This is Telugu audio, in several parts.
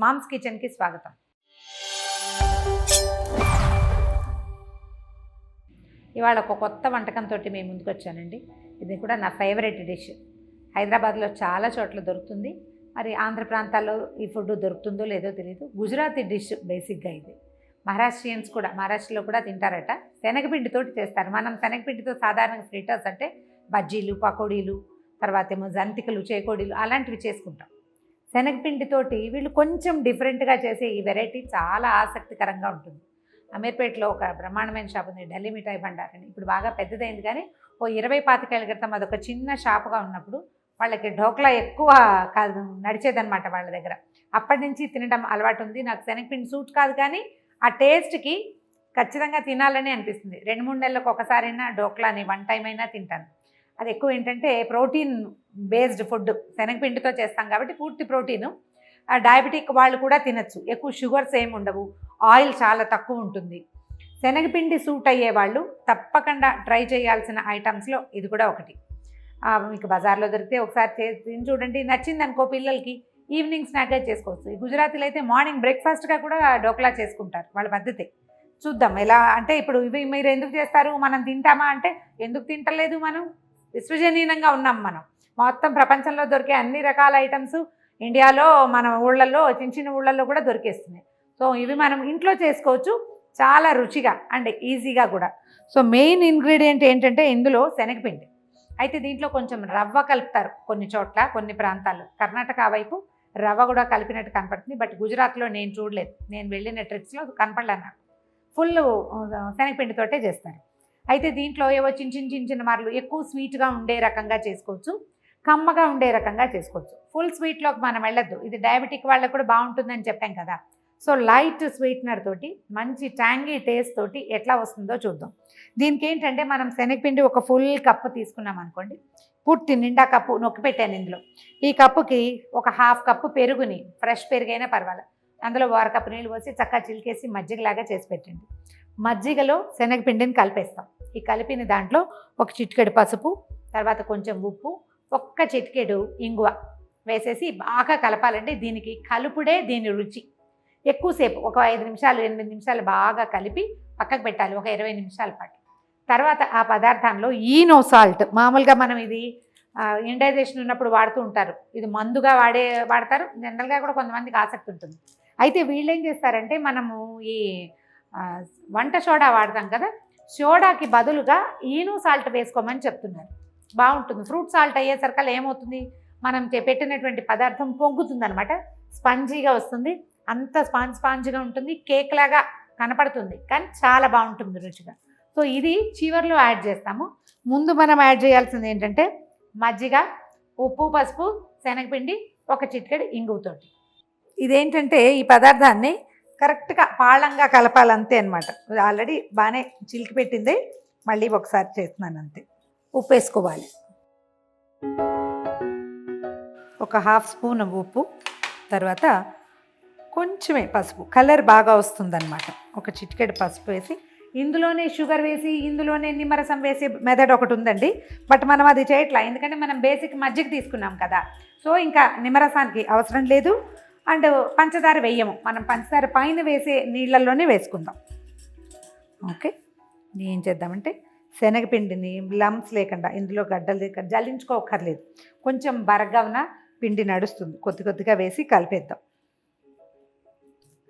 మామ్స్ కిచెన్కి స్వాగతం. ఇవాళ ఒక కొత్త వంటకంతో మీ ముందుకు వచ్చానండి. ఇది కూడా నా ఫేవరెట్ డిష్. హైదరాబాద్లో చాలా చోట్ల దొరుకుతుంది. మరి ఆంధ్ర ప్రాంతాల్లో ఈ ఫుడ్ దొరుకుతుందో లేదో తెలియదు. గుజరాతీ డిష్ బేసిక్గా ఇది. మహారాష్ట్రియన్స్ కూడా మహారాష్ట్రలో కూడా తింటారట. శనగపిండితోటి చేస్తారు. మనం శనగపిండితో సాధారణంగా ఫ్రిటర్స్ అంటే బజ్జీలు, పకోడీలు, తర్వాత ఏమో జంతికలు, చేకోడీలు అలాంటివి చేసుకుంటాం. శనగపిండితోటి వీళ్ళు కొంచెం డిఫరెంట్గా చేసే ఈ వెరైటీ చాలా ఆసక్తికరంగా ఉంటుంది. అమీర్పేటలో ఒక బ్రహ్మాండమైన షాప్ ఉంది, ఢిల్లీ మిఠాయి బండార్ అని. ఇప్పుడు బాగా పెద్దదైంది, కానీ ఓ 20-25 ఏళ్ళ క్రితం అదొక చిన్న షాపుగా ఉన్నప్పుడు వాళ్ళకి ఢోక్లా ఎక్కువ కాదు నడిచేదన్నమాట వాళ్ళ దగ్గర. అప్పటి నుంచి తినడం అలవాటు ఉంది. నాకు శనగపిండి సూట్ కాదు, కానీ ఆ టేస్ట్కి ఖచ్చితంగా తినాలని అనిపిస్తుంది. 2-3 నెలలకు ఒకసారైనా ఢోక్లాని 1 టైం అయినా తింటాను. అది ఎక్కువ ఏంటంటే ప్రోటీన్ బేస్డ్ ఫుడ్, శనగపిండితో చేస్తాం కాబట్టి పూర్తి ప్రోటీను. డయాబెటిక్ వాళ్ళు కూడా తినచ్చు. ఎక్కువ షుగర్స్ ఏమి ఉండవు, ఆయిల్ చాలా తక్కువ ఉంటుంది. శనగపిండి సూట్ అయ్యే వాళ్ళు తప్పకుండా ట్రై చేయాల్సిన ఐటమ్స్లో ఇది కూడా ఒకటి. మీకు బజార్లో దొరికితే ఒకసారి తిని చూడండి. నచ్చింది అనుకో పిల్లలకి ఈవినింగ్ స్నాక్గా చేసుకోవచ్చు. ఈ గుజరాతీలో అయితే మార్నింగ్ బ్రేక్ఫాస్ట్గా కూడా ఢోక్లా చేసుకుంటారు. వాళ్ళ పద్ధతి చూద్దాం ఎలా. అంటే ఇప్పుడు ఇవి మీరు ఎందుకు చేస్తారు, మనం తింటామా అంటే ఎందుకు తింటలేదు, మనం విశ్వజనీయంగా ఉన్నాం. మనం మొత్తం ప్రపంచంలో దొరికే అన్ని రకాల ఐటమ్స్ ఇండియాలో మన ఊళ్ళల్లో చిన్న చిన్న ఊళ్ళల్లో కూడా దొరికేస్తున్నాయి. సో ఇవి మనం ఇంట్లో చేసుకోవచ్చు చాలా రుచిగా అండ్ ఈజీగా కూడా. సో మెయిన్ ఇంగ్రీడియంట్ ఏంటంటే ఇందులో శనగపిండి. అయితే దీంట్లో కొంచెం రవ్వ కలుపుతారు కొన్ని చోట్ల, కొన్ని ప్రాంతాల్లో. కర్ణాటక వైపు రవ్వ కూడా కలిపినట్టు కనపడుతుంది, బట్ గుజరాత్లో నేను చూడలేదు. నేను వెళ్ళిన ట్రిప్స్లో కనపడలేదు నాకు. ఫుల్ శనగపిండితోటే చేస్తారు. అయితే దీంట్లో ఏవో చిన్న మార్లు ఎక్కువ స్వీట్గా ఉండే రకంగా చేసుకోవచ్చు, కమ్మగా ఉండే రకంగా చేసుకోవచ్చు. ఫుల్ స్వీట్లోకి మనం వెళ్ళొద్దు. ఇది డయాబెటిక్ వాళ్ళకు కూడా బాగుంటుందని చెప్పాం కదా. సో లైట్ స్వీట్నర్ తోటి మంచి ట్యాంగీ టేస్ట్ తోటి ఎట్లా వస్తుందో చూద్దాం. దీనికి ఏంటంటే మనం శనగపిండి ఒక ఫుల్ కప్పు తీసుకున్నాం అనుకోండి, పూర్తి నిండా కప్పు నొక్కి పెట్టాను ఇందులో. ఈ కప్పుకి ఒక 1/2 కప్పు పెరుగుని, ఫ్రెష్ పెరుగైనా పర్వాలేదు, అందులో 1 కప్పు నీళ్ళు పోసి చక్కగా చిలికేసి మజ్జిగలాగా చేసి పెట్టండి. మజ్జిగలో శనగపిండిని కలిపేస్తాం. ఈ కలిపిన దాంట్లో ఒక చిటికెడు పసుపు, తర్వాత కొంచెం ఉప్పు, ఒక్క చిటికెడు ఇంగువ వేసేసి బాగా కలపాలండి. దీనికి కలుపుడే దీని రుచి. ఎక్కువసేపు ఒక 5 నిమిషాలు 8 నిమిషాలు బాగా కలిపి పక్కకు పెట్టాలి, ఒక 20 నిమిషాల పాటు. తర్వాత ఆ పదార్థంలో ఈనో సాల్ట్, మామూలుగా మనం ఇది ఇండైజెషన్ ఉన్నప్పుడు వాడుతూ ఉంటారు. ఇది మందుగా వాడతారు. జనరల్గా కూడా కొంతమందికి ఆసక్తి ఉంటుంది. అయితే వీళ్ళు ఏం చేస్తారంటే మనము ఈ వంట సోడా వాడతాం కదా, సోడాకి బదులుగా ఈనో సాల్ట్ వేసుకోమని చెప్తున్నారు. బాగుంటుంది. ఫ్రూట్ సాల్ట్ అయ్యేసరికల్లా ఏమవుతుంది, మనం పెట్టినటువంటి పదార్థం పొంగుతుంది అనమాట, స్పంజీగా వస్తుంది. అంత స్పాంజ్గా ఉంటుంది, కేక్ లాగా కనపడుతుంది, కానీ చాలా బాగుంటుంది రుచిగా. సో ఇది చివర్లో యాడ్ చేస్తాము. ముందు మనం యాడ్ చేయాల్సింది ఏంటంటే మజ్జిగ, ఉప్పు, పసుపు, శనగపిండి, ఒక చిటికెడు ఇంగువతోటి. ఇదేంటంటే ఈ పదార్థాన్ని కరెక్ట్గా పాళంగా కలపాలంతే అనమాట. ఆల్రెడీ బాగానే చిలికి పెట్టింది, మళ్ళీ ఒకసారి చేస్తున్నాను అంతే. ఉప్పు వేసుకోవాలి, ఒక 1/2 స్పూన్ ఉప్పు, తర్వాత కొంచెమే పసుపు, కలర్ బాగా వస్తుందన్నమాట. ఒక చిటికెడు పసుపు వేసి ఇందులోనే షుగర్ వేసి ఇందులోనే నిమ్మరసం వేసి మెథడ్ ఒకటి ఉందండి, బట్ మనం అది చేయట్లా. ఎందుకంటే మనం బేసిక్ మజ్జిగ తీసుకున్నాం కదా, సో ఇంకా నిమ్మరసానికి అవసరం లేదు. అండ్ పంచదార వేయము, మనం పంచదార పైన వేసే నీళ్ళల్లోనే వేసుకుందాం. ఓకే, ఏం చేద్దామంటే శనగపిండిని లమ్స్ లేకుండా, ఇందులో గడ్డలు లేకుండా జల్లించుకోకర్లేదు. కొంచెం బరగ్గా ఉన్న పిండి నడుస్తుంది, కొద్ది కొద్దిగా వేసి కలిపేద్దాం.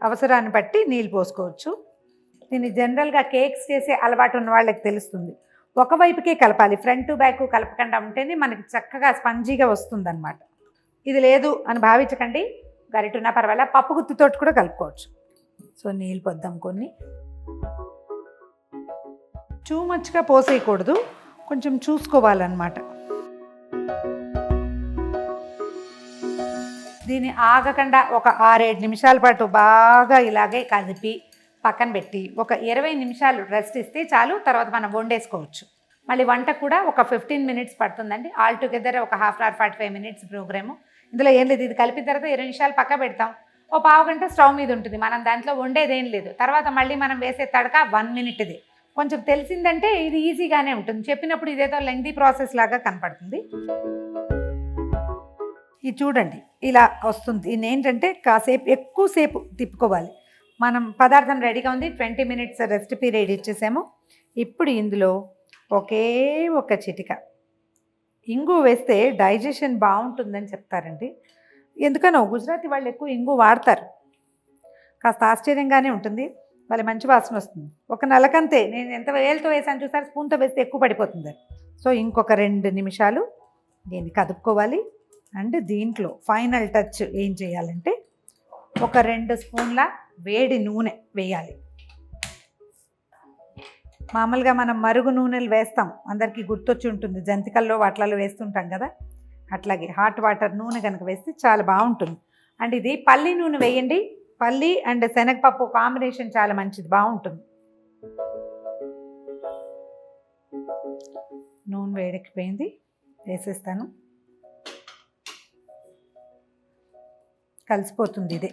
అవసరాన్ని బట్టి నీళ్ళు పోసుకోవచ్చు. దీన్ని జనరల్గా కేక్స్ చేసే అలవాటు ఉన్న వాళ్ళకి తెలుస్తుంది. ఒకవైపుకే కలపాలి, ఫ్రంట్ టు బ్యాక్ కలపకుండా ఉంటేనే మనకి చక్కగా స్పంజీగా వస్తుందన్నమాట. ఇది లేదు అని భావించకండి, గరిటున్నా పర్వాలే, పప్పు గుత్తితోటి కూడా కలుపుకోవచ్చు. సో నీళ్ళు పొద్దాం కొన్ని. టూ మచ్గా పోసేయకూడదు, కొంచెం చూసుకోవాలన్నమాట. దీన్ని ఆగకుండా ఒక 6-7 నిమిషాల పాటు బాగా ఇలాగే కలిపి పక్కన పెట్టి ఒక 20 నిమిషాలు రెస్ట్ ఇస్తే చాలు. తర్వాత మనం వండేసుకోవచ్చు. మళ్ళీ వంట కూడా ఒక 15 మినిట్స్ పడుతుందండి. ఆల్ టుగెదర్ ఒక 1/2 అవర్ 45 మినిట్స్ ప్రోగ్రాము. ఇందులో ఏం లేదు, ఇది కలిపిన తర్వాత 20 నిమిషాలు పక్క పెడతాం. ఓ పావు గంట స్టవ్ మీద ఉంటుంది, మనం దాంట్లో వండేదేం లేదు. తర్వాత మళ్ళీ మనం వేసే తడక 1 మినిట్ది. కొంచెం తెలిసిందంటే ఇది ఈజీగానే ఉంటుంది. చెప్పినప్పుడు ఇదేదో లెంగ్తీ ప్రాసెస్ లాగా కనపడుతుంది. ఇది చూడండి ఇలా వస్తుంది. ఇది ఏంటంటే కాసేపు ఎక్కువసేపు తిప్పుకోవాలి. మనం పదార్థం రెడీగా ఉంది. 20 మినిట్స్ రెస్ట్ పీరియడ్ ఇచ్చేసాము. ఇప్పుడు ఇందులో ఒకే ఒక చిటిక ఇంగు వేస్తే డైజెషన్ బాగుంటుందని చెప్తారండి. ఎందుకనో గుజరాతీ వాళ్ళు ఎక్కువ ఇంగు వాడతారు. కాస్త ఆశ్చర్యంగానే ఉంటుంది. వాళ్ళ మంచి వాసన వస్తుంది. ఒక నలకంతే నేను ఎంత వేలుతో వేసాను చూసారు, స్పూన్తో వేస్తే ఎక్కువ పడిపోతుంది. సో ఇంకొక 2 నిమిషాలు దీన్ని కదుపుకోవాలి. అండ్ దీంట్లో ఫైనల్ టచ్ ఏం చేయాలంటే ఒక 2 స్పూన్ల వేడి నూనె వేయాలి. మామూలుగా మనం మరుగు నూనెలు వేస్తాం, అందరికీ గుర్తొచ్చి ఉంటుంది, జంతికల్లో వాటిలలో వేస్తుంటాం కదా. అట్లాగే హాట్ వాటర్ నూనె కనుక వేస్తే చాలా బాగుంటుంది. అండ్ ఇది పల్లి నూనె వేయండి. పల్లి అండ్ శనగపప్పు కాంబినేషన్ చాలా మంచిది, బాగుంటుంది. నూనె వేడెక్కిపోయింది, వేసేస్తాను. కలిసిపోతుంది ఇదే.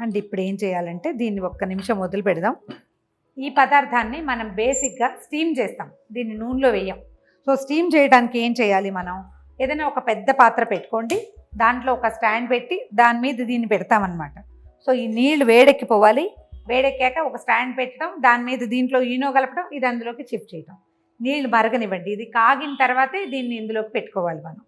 అండ్ ఇప్పుడు ఏం చేయాలంటే దీన్ని 1 నిమిషం వదిలి పెడదాం. ఈ పదార్థాన్ని మనం బేసిక్గా స్టీమ్ చేస్తాం, దీన్ని నూనెలో వేయం. సో స్టీమ్ చేయడానికి ఏం చేయాలి, మనం ఏదైనా ఒక పెద్ద పాత్ర పెట్టుకోండి, దాంట్లో ఒక స్టాండ్ పెట్టి దాని మీద దీన్ని పెడతామన్నమాట. సో ఈ నీళ్లు వేడెక్కిపోవాలి. వేడెక్కాక ఒక స్టాండ్ పెట్టడం, దాని మీద దీంట్లో ఈనో కలపడం, ఇది అందులోకి షిఫ్ట్ చేయడం. నీళ్లు మరగనివ్వండి. ఇది కాగిన తర్వాతే దీన్ని ఇందులోకి పెట్టుకోవాలి మనం.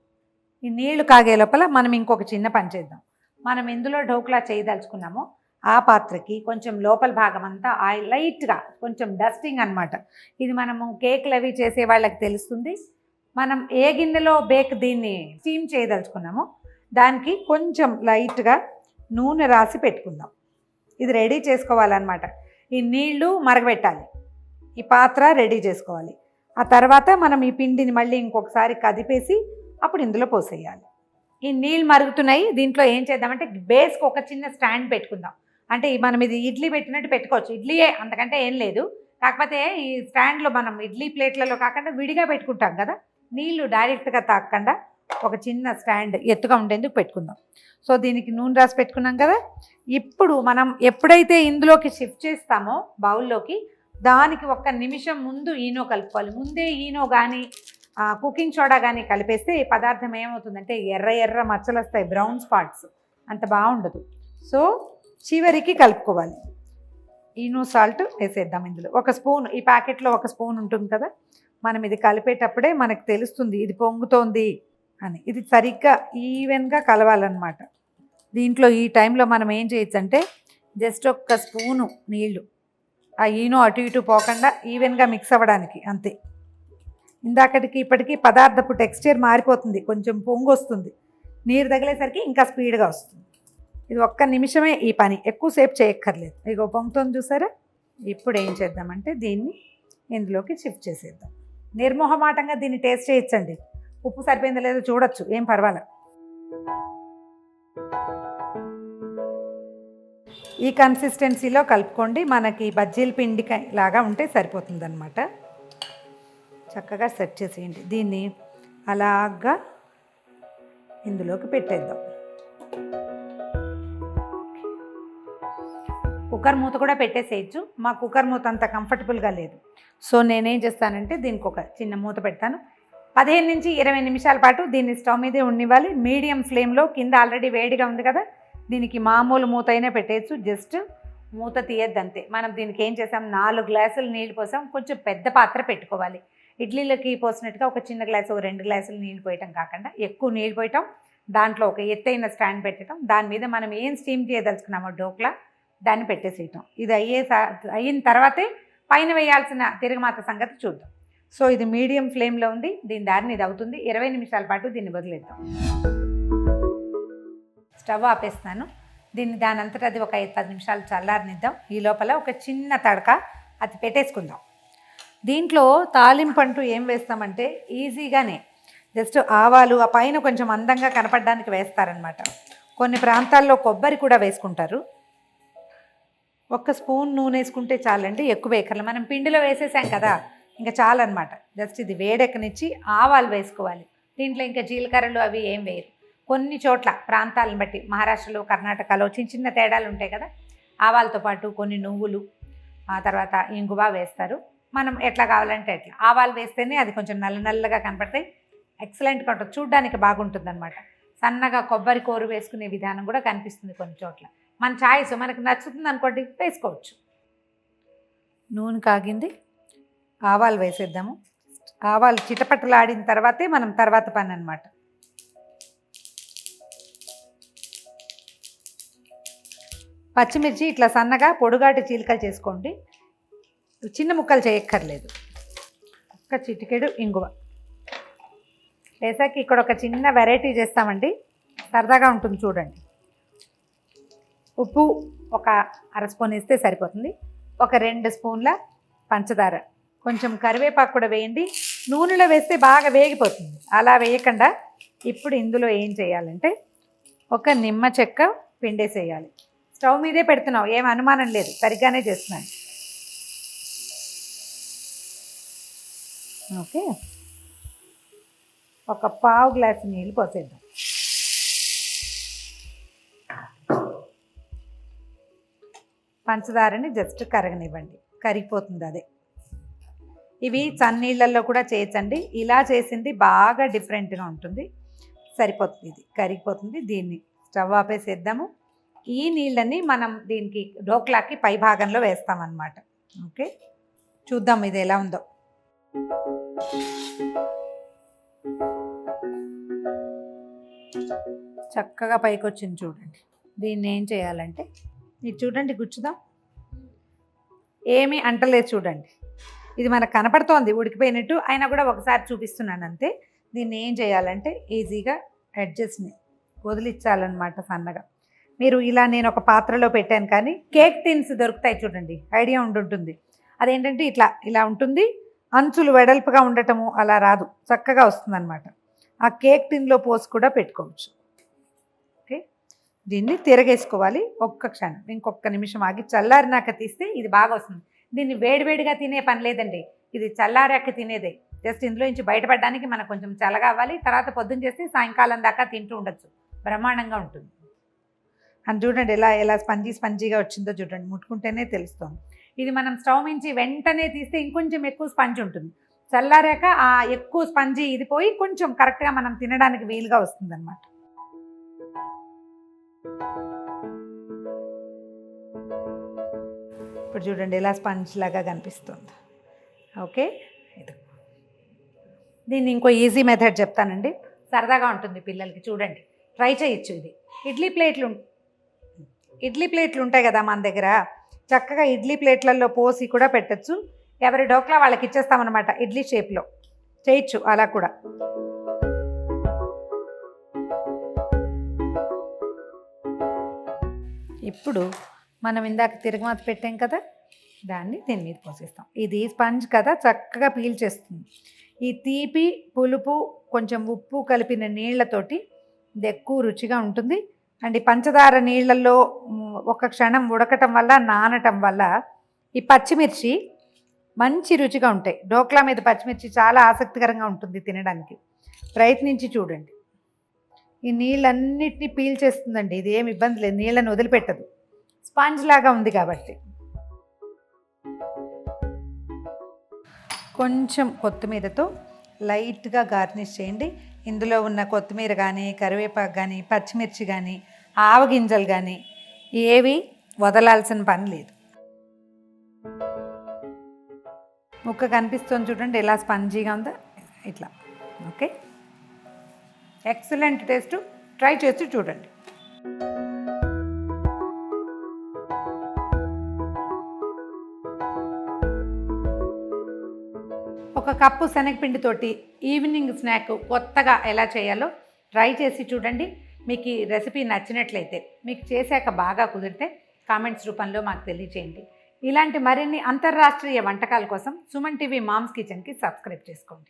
ఈ నీళ్లు కాగే లోపల మనం ఇంకొక చిన్న పని చేద్దాం. మనం ఇందులో ఢోక్లా చేయదలుచుకున్నామో ఆ పాత్రకి కొంచెం లోపల భాగం అంతా ఆయిల్ లైట్గా కొంచెం డస్టింగ్ అనమాట. ఇది మనము కేక్లు అవి చేసే వాళ్ళకి తెలుస్తుంది. మనం ఏ గిన్నెలో దీన్ని స్టీమ్ చేయదలుచుకున్నామో దానికి కొంచెం లైట్గా నూనె రాసి పెట్టుకుందాం. ఇది రెడీ చేసుకోవాలన్నమాట. ఈ నీళ్లు మరగబెట్టాలి, ఈ పాత్ర రెడీ చేసుకోవాలి. ఆ తర్వాత మనం ఈ పిండిని మళ్ళీ ఇంకొకసారి కదిపేసి అప్పుడు ఇందులో పోసేయాలి. ఈ నీళ్ళు మరుగుతున్నాయి. దీంట్లో ఏం చేద్దామంటే బేస్కి ఒక చిన్న స్టాండ్ పెట్టుకుందాం. అంటే మనం ఇది ఇడ్లీ పెట్టినట్టు పెట్టుకోవచ్చు, ఇడ్లీయే, అంతకంటే ఏం లేదు. కాకపోతే ఈ స్టాండ్లో మనం ఇడ్లీ ప్లేట్లలో కాకుండా విడిగా పెట్టుకుంటాం కదా, నీళ్లు డైరెక్ట్గా తాకకుండా ఒక చిన్న స్టాండ్ ఎత్తుగా ఉండేందుకు పెట్టుకుందాం. సో దీనికి నూనె రాసి పెట్టుకున్నాం కదా. ఇప్పుడు మనం ఎప్పుడైతే ఇందులోకి షిఫ్ట్ చేస్తామో బౌల్లోకి, దానికి 1 నిమిషం ముందు ఈనో కలుపుకోవాలి. ముందే ఈనో కానీ కుకింగ్ సోడా కానీ కలిపేస్తే ఈ పదార్థం ఏమవుతుందంటే ఎర్ర మచ్చలు వస్తాయి, బ్రౌన్ స్పాట్స్, అంత బాగుండదు. సో చివరికి కలుపుకోవాలి. ఈనో సాల్ట్ వేసేద్దాం ఇందులో 1 స్పూన్. ఈ ప్యాకెట్లో 1 స్పూన్ ఉంటుంది కదా, మనం ఇది కలిపేటప్పుడే మనకు తెలుస్తుంది ఇది పొంగుతోంది అని. ఇది సరిగ్గా ఈవెన్గా కలవాలన్నమాట. దీంట్లో ఈ టైంలో మనం ఏం చేయొచ్చు అంటే జస్ట్ 1 స్పూను నీళ్లు, ఆ ఈనో అటు ఇటు పోకుండా ఈవెన్గా మిక్స్ అవ్వడానికి, అంతే. ఇందాకటికి ఇప్పటికీ పదార్థపు టెక్స్చర్ మారిపోతుంది, కొంచెం పొంగు వస్తుంది. నీరు తగిలేసరికి ఇంకా స్పీడ్గా వస్తుంది. ఇది 1 నిమిషమే ఈ పని, ఎక్కువసేపు చేయక్కర్లేదు. ఇక పొంగుతుంది చూసారా. ఇప్పుడు ఏం చేద్దామంటే దీన్ని ఇందులోకి షిఫ్ట్ చేసేద్దాం. నిర్మోహమాటంగా దీన్ని టేస్ట్ చేయొచ్చండి. ఉప్పు సరిపోయిందో లేదో చూడొచ్చు, ఏం పర్వాలేదు. ఈ కన్సిస్టెన్సీలో కలుపుకోండి. మనకి బజ్జీల పిండి లాగా ఉంటే సరిపోతుందన్నమాట. చక్కగా సెట్ చేసేయండి. దీన్ని అలాగా ఇందులోకి పెట్టేద్దాం. కుక్కర్ మూత కూడా పెట్టేసేయచ్చు. మా కుక్కర్ మూత అంత కంఫర్టబుల్గా లేదు. సో నేనేం చేస్తానంటే దీనికి ఒక చిన్న మూత పెడతాను. 15 నుంచి 20 నిమిషాల పాటు దీన్ని స్టవ్ మీదే ఉండివ్వాలి. మీడియం ఫ్లేమ్లో, కింద ఆల్రెడీ వేడిగా ఉంది కదా, దీనికి మామూలు మూత అయినా పెట్టేయచ్చు. జస్ట్ మూత తీయద్దు అంతే. మనం దీనికి ఏం చేసాం, 4 గ్లాసులు నీళ్ళు పోసాం. కొంచెం పెద్ద పాత్ర పెట్టుకోవాలి. ఇడ్లీలకి పోసినట్టుగా ఒక చిన్న గ్లాసు 2 గ్లాసులు నీళ్ళు పోయటం కాకుండా ఎక్కువ నీళ్ళు పోయటం, దాంట్లో ఒక ఎత్తైన స్టాండ్ పెట్టడం, దాని మీద మనం ఏం స్టీమ్ చేయదలుచుకున్నామో ఢోక్లా దాన్ని పెట్టేసేయటం. ఇది అయిన తర్వాతే పైన వేయాల్సిన తిరగమాత సంగతి చూద్దాం. సో ఇది మీడియం ఫ్లేమ్లో ఉంది, దీని దారిని ఇది అవుతుంది. 20 నిమిషాల పాటు దీన్ని వదిలేద్దాం. స్టవ్ ఆపేస్తున్నాను. దీన్ని దానంతటా అది ఒక 5-10 నిమిషాలు చల్లారనిద్దాం. ఈ లోపల ఒక చిన్న తడక అది పెట్టేసుకుందాం. దీంట్లో తాలింపు అంటూ ఏం వేస్తామంటే ఈజీగానే జస్ట్ ఆవాలు, ఆ పైన కొంచెం అందంగా కనపడడానికి వేస్తారనమాట. కొన్ని ప్రాంతాల్లో కొబ్బరి కూడా వేసుకుంటారు. 1 స్పూన్ నూనె వేసుకుంటే చాలండి, ఎక్కువ వేయకర్లేదు. మనం పిండిలో వేసేసాం కదా, ఇంకా చాలన్నమాట. జస్ట్ ఇది వేడెక్కనిచ్చి ఆవాలు వేసుకోవాలి. దీంట్లో ఇంకా జీలకర్రలు అవి ఏం వేయరు. కొన్ని చోట్ల ప్రాంతాలను బట్టి, మహారాష్ట్రలో, కర్ణాటకలో చిన్న తేడాలు ఉంటాయి కదా, ఆవాలతో పాటు కొన్ని నువ్వులు, ఆ తర్వాత ఇంగువ వేస్తారు. మనం ఎట్లా కావాలంటే ఎట్లా. ఆవాలు వేస్తేనే అది కొంచెం నల్లగా కనపడతాయి, ఎక్సలెంట్గా ఉంటుంది, చూడ్డానికి బాగుంటుంది అనమాట. సన్నగా కొబ్బరి కూర వేసుకునే విధానం కూడా కనిపిస్తుంది కొన్ని చోట్ల. మన ఛాయిస్, మనకు నచ్చుతుంది అనుకోండి వేసుకోవచ్చు. నూనె కాగింది, ఆవాలు వేసేద్దాము. ఆవాలు చిటపటలాడిన తర్వాతే మనం తర్వాత పని అన్నమాట. పచ్చిమిర్చి ఇట్లా సన్నగా పొడుగాటి చీలికలు చేసుకోండి, చిన్న ముక్కలు చేయక్కర్లేదు. ఒక చిటికెడు ఇంగువ వేసాక ఇక్కడ ఒక చిన్న వెరైటీ చేస్తామండి, సరదాగా ఉంటుంది చూడండి. ఉప్పు ఒక అర స్పూన్ వేస్తే సరిపోతుంది. ఒక 2 స్పూన్ల పంచదార, కొంచెం కరివేపాకు కూడా వేయండి. నూనెలో వేస్తే బాగా వేగిపోతుంది, అలా వేయకుండా ఇప్పుడు ఇందులో ఏం చేయాలంటే ఒక నిమ్మ చెక్క పిండేసేయాలి. స్టవ్ మీదే పెడుతున్నావు, ఏం అనుమానం లేదు, సరిగ్గానే చేస్తున్నాను. ఓకే, ఒక పావు గ్లాసు నీళ్ళు పోసేద్దాం. పంచదారని జస్ట్ కరగనివ్వండి, కరిగిపోతుంది అదే. ఇవి చన్నీళ్ళల్లో కూడా చేయొచ్చండి, ఇలా చేసింది బాగా డిఫరెంట్గా ఉంటుంది. సరిపోతుంది, ఇది కరిగిపోతుంది. దీన్ని స్టవ్ ఆపేసేద్దాము. ఈ నీళ్ళని మనం దీనికి ఢోక్లాకి పై భాగంలో వేస్తామన్నమాట. ఓకే, చూద్దాం ఇది ఎలా ఉందో. చక్కగా పైకి వచ్చింది చూడండి. దీన్ని ఏం చేయాలంటే ఇది చూడండి, గుచ్చుదాం. ఏమీ అంటలేదు చూడండి, ఇది మనకు కనపడుతోంది ఉడికిపోయినట్టు, అయినా కూడా ఒకసారి చూపిస్తున్నాను అంతే. దీన్ని ఏం చేయాలంటే ఈజీగా అడ్జస్ట్ని వదిలించాలన్నమాట సన్నగా. మీరు ఇలా నేను ఒక పాత్రలో పెట్టాను, కానీ కేక్ టిన్స్ దొరుకుతాయి చూడండి, ఐడియా ఉండుంటుంది. అదేంటంటే ఇట్లా ఇలా ఉంటుంది, అంచులు వెడల్పుగా ఉండటము అలా రాదు, చక్కగా వస్తుంది అనమాట. ఆ కేక్ టిన్లో పోసి కూడా పెట్టుకోవచ్చు. ఓకే, దీన్ని తిరగేసుకోవాలి ఒక్క క్షణం, ఇంకొక నిమిషం ఆగి చల్లారినాక తీస్తే ఇది బాగా వస్తుంది. దీన్ని వేడివేడిగా తినే పని లేదండి, ఇది చల్లారాక తినేదే. జస్ట్ ఇందులో నుంచి బయటపడడానికి మనకు కొంచెం చల్లగా అవ్వాలి, తర్వాత పొద్దున్న చేస్తే సాయంకాలం దాకా తింటూ ఉండొచ్చు, బ్రహ్మాండంగా ఉంటుంది. అని చూడండి ఎలా ఎలా స్పంజీగా వచ్చిందో చూడండి, ముట్టుకుంటేనే తెలుస్తుంది. ఇది మనం స్టవ్ నుంచి వెంటనే తీస్తే ఇంకొంచెం ఎక్కువ స్పంజ్ ఉంటుంది, చల్లారాక ఆ ఎక్కువ స్పంజీ ఇది పోయి కొంచెం కరెక్ట్గా మనం తినడానికి వీలుగా వస్తుంది అన్నమాట. ఇప్పుడు చూడండి ఎలా స్పంజ్ లాగా కనిపిస్తుంది. ఓకే, ఇది దీన్ని ఇంకో ఈజీ మెథడ్ చెప్తానండి, సరదాగా ఉంటుంది పిల్లలకి. చూడండి, ట్రై చేయొచ్చు. ఇది ఇడ్లీ ప్లేట్లు ఉంటాయి కదా మన దగ్గర, చక్కగా ఇడ్లీ ప్లేట్లలో పోసి కూడా పెట్టచ్చు. ఎవరి ఢోక్లా వాళ్ళకి ఇచ్చేస్తామన్నమాట, ఇడ్లీ షేప్లో చేయొచ్చు అలా కూడా. ఇప్పుడు మనం ఇందాక తిరగమాత పెట్టాం కదా, దాన్ని దీని మీద పోసేస్తాం. ఇది స్పంజ్ కదా, చక్కగా పీల్చేస్తుంది. ఈ తీపి పులుపు కొంచెం ఉప్పు కలిపిన నీళ్లతోటి ఇది ఎక్కువ రుచిగా ఉంటుంది. అండ్ ఈ పంచదార నీళ్ళల్లో ఒక క్షణం ఉడకటం వల్ల, నానటం వల్ల ఈ పచ్చిమిర్చి మంచి రుచిగా ఉంటాయి. ఢోక్లా మీద పచ్చిమిర్చి చాలా ఆసక్తికరంగా ఉంటుంది తినడానికి, ప్రయత్నించి చూడండి. ఈ నీళ్ళన్నిటినీ పీల్చేస్తుందండి, ఇది ఏమి ఇబ్బంది లేదు, నీళ్ళని వదిలిపెట్టదు, స్పాంజ్ లాగా ఉంది కాబట్టి. కొంచెం కొత్తిమీరతో లైట్గా గార్నిష్ చేయండి. ఇందులో ఉన్న కొత్తిమీర కానీ, కరివేపాకు కానీ, పచ్చిమిర్చి కానీ, ఆవగింజలు కానీ ఏవి వదలాల్సిన పని లేదు. ముక్క కనిపిస్తుంది చూడండి ఎలా స్పంజీగా ఉందో, ఇట్లా. ఓకే, ఎక్సలెంట్ టేస్ట్, ట్రై చేసి చూడండి. ఒక కప్పు శనగపిండితోటి ఈవినింగ్ స్నాక్ కొత్తగా ఎలా చేయాలో ట్రై చేసి చూడండి. మీకు ఈ రెసిపీ నచ్చినట్లయితే, మీకు చేశాక బాగా కుదిరితే కామెంట్స్ రూపంలో మాకు తెలియచేయండి. ఇలాంటి మరిన్ని అంతర్రాష్ట్రీయ వంటకాల కోసం సుమన్ టీవీ మామ్స్ కిచెన్కి సబ్స్క్రైబ్ చేసుకోండి.